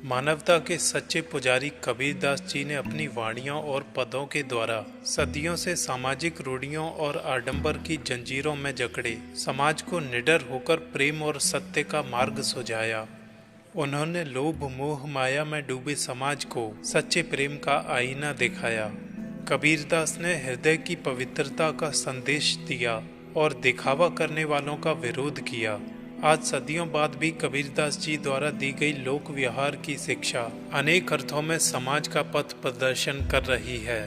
मानवता के सच्चे पुजारी कबीरदास जी ने अपनी वाणियों और पदों के द्वारा सदियों से सामाजिक रूढ़ियों और आडंबर की जंजीरों में जकड़े समाज को निडर होकर प्रेम और सत्य का मार्ग सुझाया। उन्होंने लोभ मोह माया में डूबे समाज को सच्चे प्रेम का आईना दिखाया। कबीरदास ने हृदय की पवित्रता का संदेश दिया और दिखावा करने वालों का विरोध किया। आज सदियों बाद भी कबीरदास जी द्वारा दी गई लोक व्यवहार की शिक्षा अनेक अर्थों में समाज का पथ प्रदर्शन कर रही है।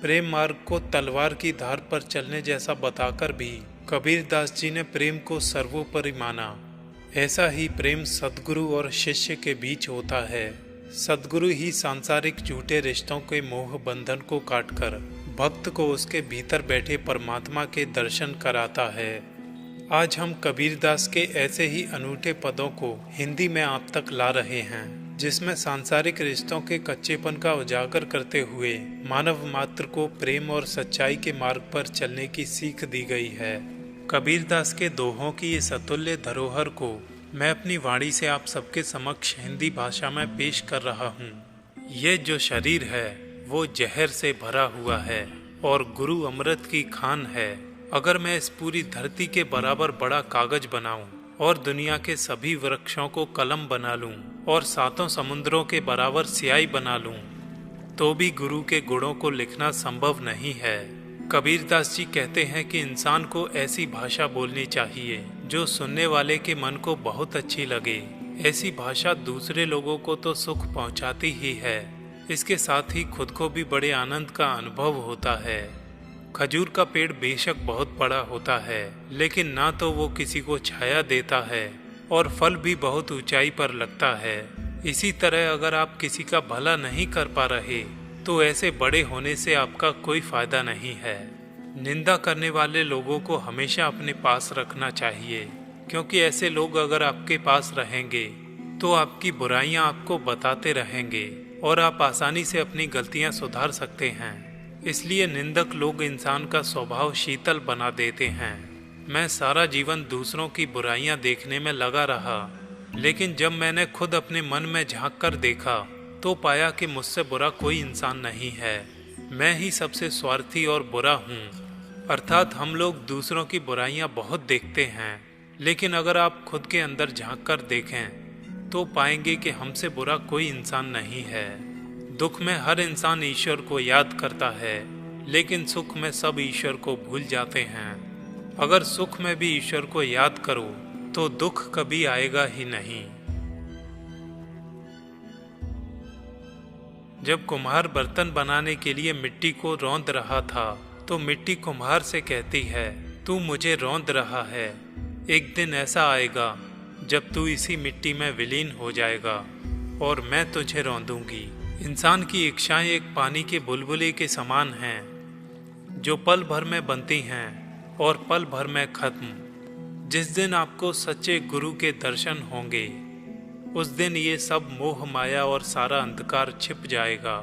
प्रेम मार्ग को तलवार की धार पर चलने जैसा बताकर भी कबीरदास जी ने प्रेम को सर्वोपरि माना। ऐसा ही प्रेम सद्गुरु और शिष्य के बीच होता है। सद्गुरु ही सांसारिक झूठे रिश्तों के मोह बंधन को काटकर भक्त को उसके भीतर बैठे परमात्मा के दर्शन कराता है। आज हम कबीरदास के ऐसे ही अनूठे पदों को हिंदी में आप तक ला रहे हैं, जिसमें सांसारिक रिश्तों के कच्चेपन का उजागर करते हुए मानव मात्र को प्रेम और सच्चाई के मार्ग पर चलने की सीख दी गई है। कबीरदास के दोहों की इस अतुल्य धरोहर को मैं अपनी वाणी से आप सबके समक्ष हिंदी भाषा में पेश कर रहा हूँ। ये जो शरीर है वो जहर से भरा हुआ है और गुरु अमृत की खान है। अगर मैं इस पूरी धरती के बराबर बड़ा कागज बनाऊं और दुनिया के सभी वृक्षों को कलम बना लूं और सातों समुद्रों के बराबर स्याही बना लूं, तो भी गुरु के गुणों को लिखना संभव नहीं है। कबीरदास जी कहते हैं कि इंसान को ऐसी भाषा बोलनी चाहिए जो सुनने वाले के मन को बहुत अच्छी लगे। ऐसी भाषा दूसरे लोगों को तो सुख पहुंचाती ही है, इसके साथ ही खुद को भी बड़े आनंद का अनुभव होता है। खजूर का पेड़ बेशक बहुत बड़ा होता है, लेकिन ना तो वो किसी को छाया देता है और फल भी बहुत ऊंचाई पर लगता है। इसी तरह अगर आप किसी का भला नहीं कर पा रहे तो ऐसे बड़े होने से आपका कोई फायदा नहीं है। निंदा करने वाले लोगों को हमेशा अपने पास रखना चाहिए, क्योंकि ऐसे लोग अगर आपके पास रहेंगे तो आपकी बुराइयां आपको बताते रहेंगे और आप आसानी से अपनी गलतियां सुधार सकते हैं। इसलिए निंदक लोग इंसान का स्वभाव शीतल बना देते हैं। मैं सारा जीवन दूसरों की बुराइयां देखने में लगा रहा, लेकिन जब मैंने खुद अपने मन में झांक कर देखा तो पाया कि मुझसे बुरा कोई इंसान नहीं है। मैं ही सबसे स्वार्थी और बुरा हूँ। अर्थात हम लोग दूसरों की बुराइयां बहुत देखते हैं, लेकिन अगर आप खुद के अंदर झांक कर देखें तो पाएंगे कि हमसे बुरा कोई इंसान नहीं है। दुख में हर इंसान ईश्वर को याद करता है, लेकिन सुख में सब ईश्वर को भूल जाते हैं। अगर सुख में भी ईश्वर को याद करो तो दुख कभी आएगा ही नहीं। जब कुम्हार बर्तन बनाने के लिए मिट्टी को रौंद रहा था तो मिट्टी कुम्हार से कहती है, तू मुझे रौंद रहा है, एक दिन ऐसा आएगा जब तू इसी मिट्टी में विलीन हो जाएगा और मैं तुझे रौंदूंगी। इंसान की इच्छाएं एक पानी के बुलबुले के समान हैं, जो पल भर में बनती हैं और पल भर में खत्म। जिस दिन आपको सच्चे गुरु के दर्शन होंगे, उस दिन ये सब मोह माया और सारा अंधकार छिप जाएगा।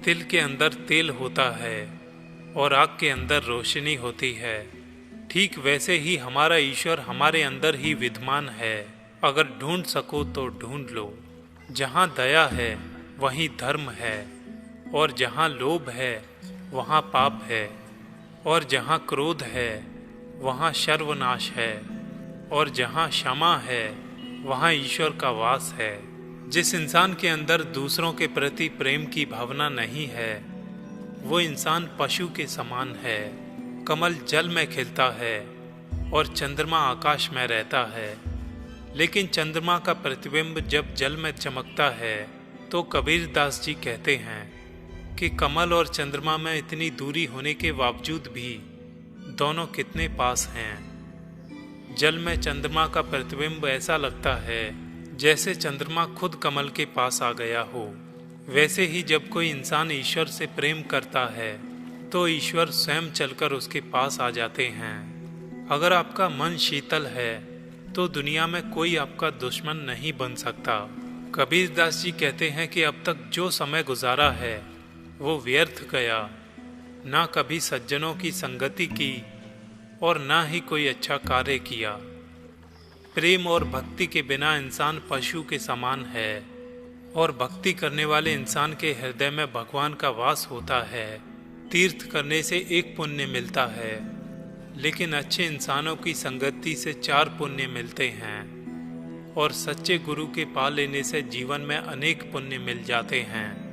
तिल के अंदर तेल होता है और आग के अंदर रोशनी होती है। ठीक वैसे ही हमारा ईश्वर हमारे अंदर ही विद्यमान है। अगर ढूंढ सको तो ढूंढ लो। जहाँ दया है वहीं धर्म है, और जहाँ लोभ है वहाँ पाप है, और जहाँ क्रोध है वहाँ सर्वनाश है, और जहाँ क्षमा है वहाँ ईश्वर का वास है। जिस इंसान के अंदर दूसरों के प्रति प्रेम की भावना नहीं है, वो इंसान पशु के समान है। कमल जल में खिलता है और चंद्रमा आकाश में रहता है, लेकिन चंद्रमा का प्रतिबिंब जब जल में चमकता है तो कबीरदास जी कहते हैं कि कमल और चंद्रमा में इतनी दूरी होने के बावजूद भी दोनों कितने पास हैं। जल में चंद्रमा का प्रतिबिंब ऐसा लगता है जैसे चंद्रमा खुद कमल के पास आ गया हो। वैसे ही जब कोई इंसान ईश्वर से प्रेम करता है तो ईश्वर स्वयं चलकर उसके पास आ जाते हैं। अगर आपका मन शीतल है तो दुनिया में कोई आपका दुश्मन नहीं बन सकता। कबीरदास जी कहते हैं कि अब तक जो समय गुजारा है वो व्यर्थ गया। ना कभी सज्जनों की संगति की और ना ही कोई अच्छा कार्य किया। प्रेम और भक्ति के बिना इंसान पशु के समान है। और भक्ति करने वाले इंसान के हृदय में भगवान का वास होता है। तीर्थ करने से 1 पुण्य मिलता है, लेकिन अच्छे इंसानों की संगति से 4 पुण्य मिलते हैं और सच्चे गुरु के पा लेने से जीवन में अनेक पुण्य मिल जाते हैं।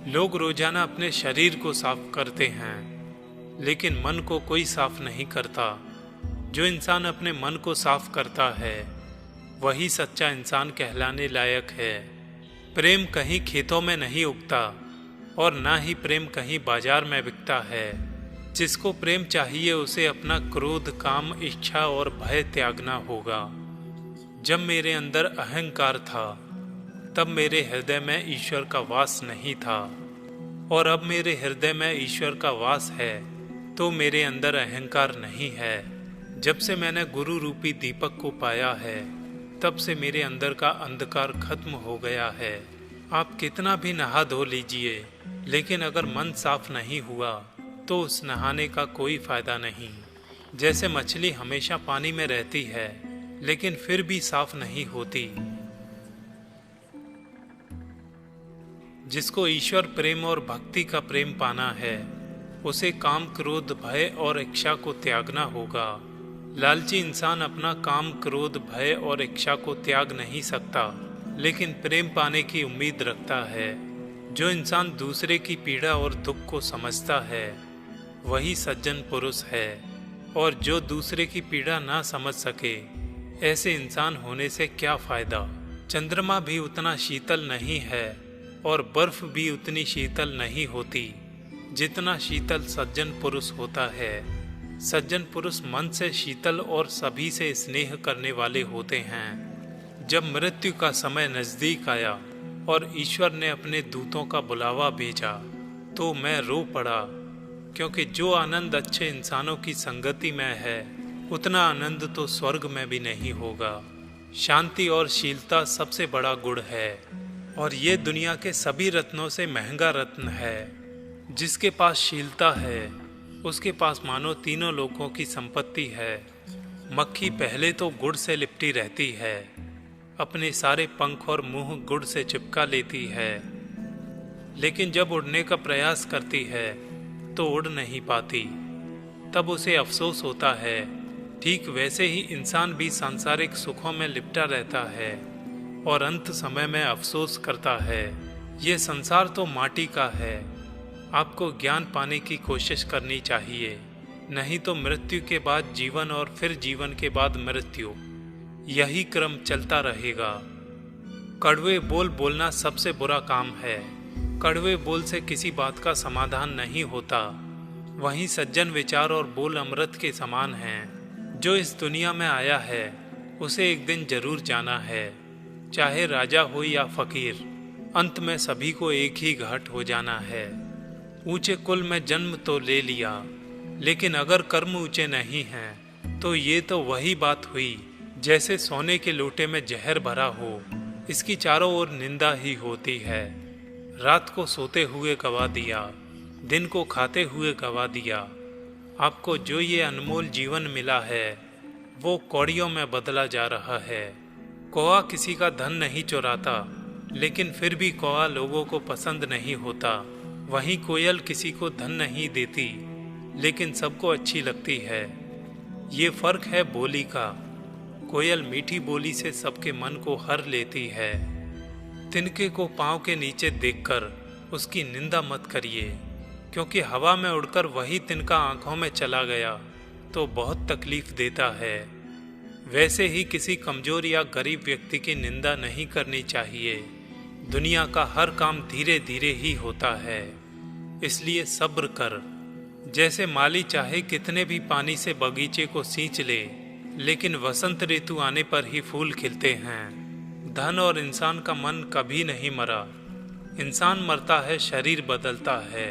लोग रोजाना अपने शरीर को साफ करते हैं, लेकिन मन को कोई साफ नहीं करता। जो इंसान अपने मन को साफ करता है वही सच्चा इंसान कहलाने लायक है। प्रेम कहीं खेतों में नहीं उगता और ना ही प्रेम कहीं बाजार में बिकता है। जिसको प्रेम चाहिए उसे अपना क्रोध, काम, इच्छा और भय त्यागना होगा। जब मेरे अंदर अहंकार था तब मेरे हृदय में ईश्वर का वास नहीं था, और अब मेरे हृदय में ईश्वर का वास है तो मेरे अंदर अहंकार नहीं है। जब से मैंने गुरु रूपी दीपक को पाया है तब से मेरे अंदर का अंधकार खत्म हो गया है। आप कितना भी नहा धो लीजिए, लेकिन अगर मन साफ नहीं हुआ तो उस नहाने का कोई फायदा नहीं। जैसे मछली हमेशा पानी में रहती है लेकिन फिर भी साफ नहीं होती। जिसको ईश्वर प्रेम और भक्ति का प्रेम पाना है उसे काम, क्रोध, भय और इच्छा को त्यागना होगा। लालची इंसान अपना काम, क्रोध, भय और इच्छा को त्याग नहीं सकता, लेकिन प्रेम पाने की उम्मीद रखता है। जो इंसान दूसरे की पीड़ा और दुख को समझता है वही सज्जन पुरुष है, और जो दूसरे की पीड़ा ना समझ सके ऐसे इंसान होने से क्या फायदा। चंद्रमा भी उतना शीतल नहीं है और बर्फ भी उतनी शीतल नहीं होती जितना शीतल सज्जन पुरुष होता है। सज्जन पुरुष मन से शीतल और सभी से स्नेह करने वाले होते हैं। जब मृत्यु का समय नजदीक आया और ईश्वर ने अपने दूतों का बुलावा भेजा तो मैं रो पड़ा, क्योंकि जो आनंद अच्छे इंसानों की संगति में है उतना आनंद तो स्वर्ग में भी नहीं होगा। शांति और शीलता सबसे बड़ा गुण है और ये दुनिया के सभी रत्नों से महंगा रत्न है। जिसके पास शीलता है उसके पास मानो तीनों लोकों की संपत्ति है। मक्खी पहले तो गुड़ से लिपटी रहती है, अपने सारे पंख और मुंह गुड़ से चिपका लेती है, लेकिन जब उड़ने का प्रयास करती है तो उड़ नहीं पाती, तब उसे अफसोस होता है। ठीक वैसे ही इंसान भी सांसारिक सुखों में लिपटा रहता है और अंत समय में अफसोस करता है। ये संसार तो माटी का है। आपको ज्ञान पाने की कोशिश करनी चाहिए, नहीं तो मृत्यु के बाद जीवन और फिर जीवन के बाद मृत्यु, यही क्रम चलता रहेगा। कड़वे बोल बोलना सबसे बुरा काम है। कड़वे बोल से किसी बात का समाधान नहीं होता। वहीं सज्जन विचार और बोल अमृत के समान हैं। जो इस दुनिया में आया है उसे एक दिन जरूर जाना है, चाहे राजा हो या फकीर, अंत में सभी को एक ही घाट हो जाना है। ऊंचे कुल में जन्म तो ले लिया, लेकिन अगर कर्म ऊंचे नहीं हैं तो ये तो वही बात हुई जैसे सोने के लोटे में जहर भरा हो। इसकी चारों ओर निंदा ही होती है। रात को सोते हुए गवा दिया, दिन को खाते हुए गवा दिया। आपको जो ये अनमोल जीवन मिला है वो कौड़ियों में बदला जा रहा है। कौआ किसी का धन नहीं चुराता, लेकिन फिर भी कौआ लोगों को पसंद नहीं होता। वहीं कोयल किसी को धन नहीं देती, लेकिन सबको अच्छी लगती है। ये फर्क है बोली का। कोयल मीठी बोली से सबके मन को हर लेती है। तिनके को पांव के नीचे देखकर उसकी निंदा मत करिए, क्योंकि हवा में उड़कर वही तिनका आंखों में चला गया तो बहुत तकलीफ देता है। वैसे ही किसी कमजोर या गरीब व्यक्ति की निंदा नहीं करनी चाहिए। दुनिया का हर काम धीरे धीरे ही होता है, इसलिए सब्र कर। जैसे माली चाहे कितने भी पानी से बगीचे को सींच ले, लेकिन वसंत ऋतु आने पर ही फूल खिलते हैं। धन और इंसान का मन कभी नहीं मरा। इंसान मरता है, शरीर बदलता है,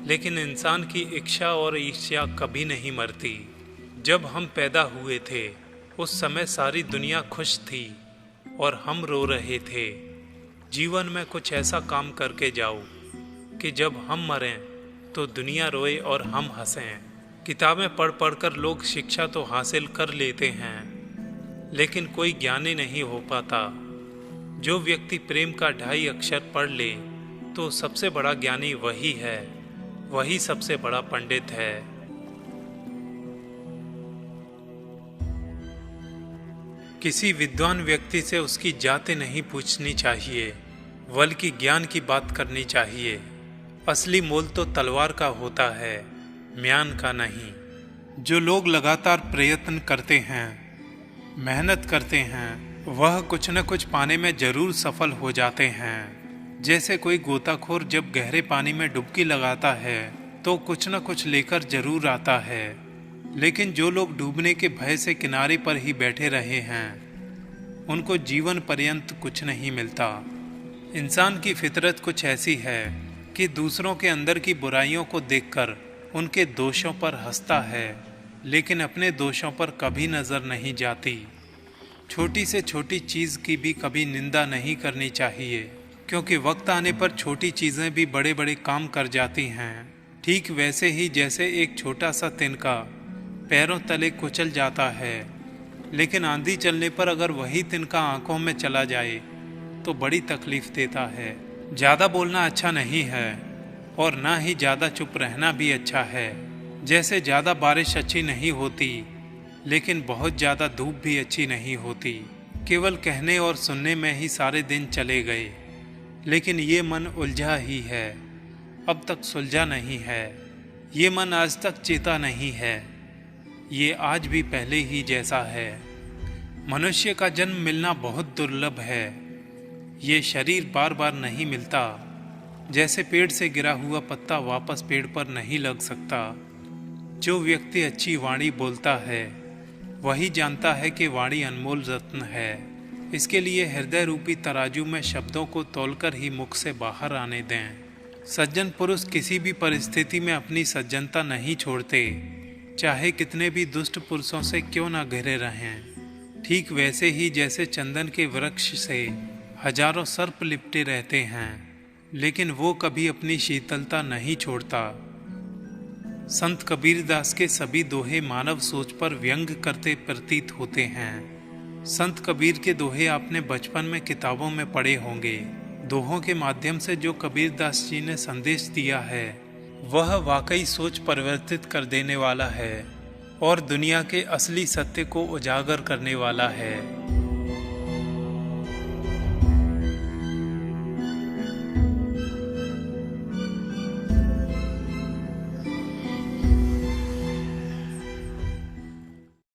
लेकिन इंसान की इच्छा और ईर्ष्या कभी नहीं मरती। जब हम पैदा हुए थे उस समय सारी दुनिया खुश थी और हम रो रहे थे। जीवन में कुछ ऐसा काम करके जाओ कि जब हम मरें तो दुनिया रोए और हम हंसें। किताबें पढ़ पढ़कर लोग शिक्षा तो हासिल कर लेते हैं, लेकिन कोई ज्ञानी नहीं हो पाता। जो व्यक्ति प्रेम का 2.5 अक्षर पढ़ ले तो सबसे बड़ा ज्ञानी वही है, वही सबसे बड़ा पंडित है। किसी विद्वान व्यक्ति से उसकी जाति नहीं पूछनी चाहिए, बल्कि ज्ञान की बात करनी चाहिए। असली मोल तो तलवार का होता है, म्यान का नहीं। जो लोग लगातार प्रयत्न करते हैं, मेहनत करते हैं, वह कुछ न कुछ पाने में जरूर सफल हो जाते हैं। जैसे कोई गोताखोर जब गहरे पानी में डुबकी लगाता है तो कुछ न कुछ लेकर जरूर आता है, लेकिन जो लोग डूबने के भय से किनारे पर ही बैठे रहे हैं, उनको जीवन पर्यंत कुछ नहीं मिलता। इंसान की फितरत कुछ ऐसी है कि दूसरों के अंदर की बुराइयों को देखकर उनके दोषों पर हंसता है, लेकिन अपने दोषों पर कभी नज़र नहीं जाती। छोटी से छोटी चीज़ की भी कभी निंदा नहीं करनी चाहिए, क्योंकि वक्त आने पर छोटी चीज़ें भी बड़े बड़े काम कर जाती हैं। ठीक वैसे ही जैसे एक छोटा सा तिनका पैरों तले कुचल जाता है, लेकिन आंधी चलने पर अगर वही तिनका आंखों में चला जाए तो बड़ी तकलीफ देता है। ज़्यादा बोलना अच्छा नहीं है और ना ही ज़्यादा चुप रहना भी अच्छा है। जैसे ज़्यादा बारिश अच्छी नहीं होती, लेकिन बहुत ज़्यादा धूप भी अच्छी नहीं होती। केवल कहने और सुनने में ही सारे दिन चले गए, लेकिन ये मन उलझा ही है, अब तक सुलझा नहीं है। ये मन आज तक चेता नहीं है, ये आज भी पहले ही जैसा है। मनुष्य का जन्म मिलना बहुत दुर्लभ है। ये शरीर बार बार नहीं मिलता। जैसे पेड़ से गिरा हुआ पत्ता वापस पेड़ पर नहीं लग सकता। जो व्यक्ति अच्छी वाणी बोलता है वही जानता है कि वाणी अनमोल रत्न है। इसके लिए हृदय रूपी तराजू में शब्दों को तौलकर ही मुख से बाहर आने दें। सज्जन पुरुष किसी भी परिस्थिति में अपनी सज्जनता नहीं छोड़ते, चाहे कितने भी दुष्ट पुरुषों से क्यों न घिरे रहें। ठीक वैसे ही जैसे चंदन के वृक्ष से हजारों सर्प लिपटे रहते हैं, लेकिन वो कभी अपनी शीतलता नहीं छोड़ता। संत कबीरदास के सभी दोहे मानव सोच पर व्यंग करते प्रतीत होते हैं। संत कबीर के दोहे आपने बचपन में किताबों में पढ़े होंगे। दोहों के माध्यम से जो कबीरदास जी ने संदेश दिया है वह वाकई सोच परिवर्तित कर देने वाला है और दुनिया के असली सत्य को उजागर करने वाला है।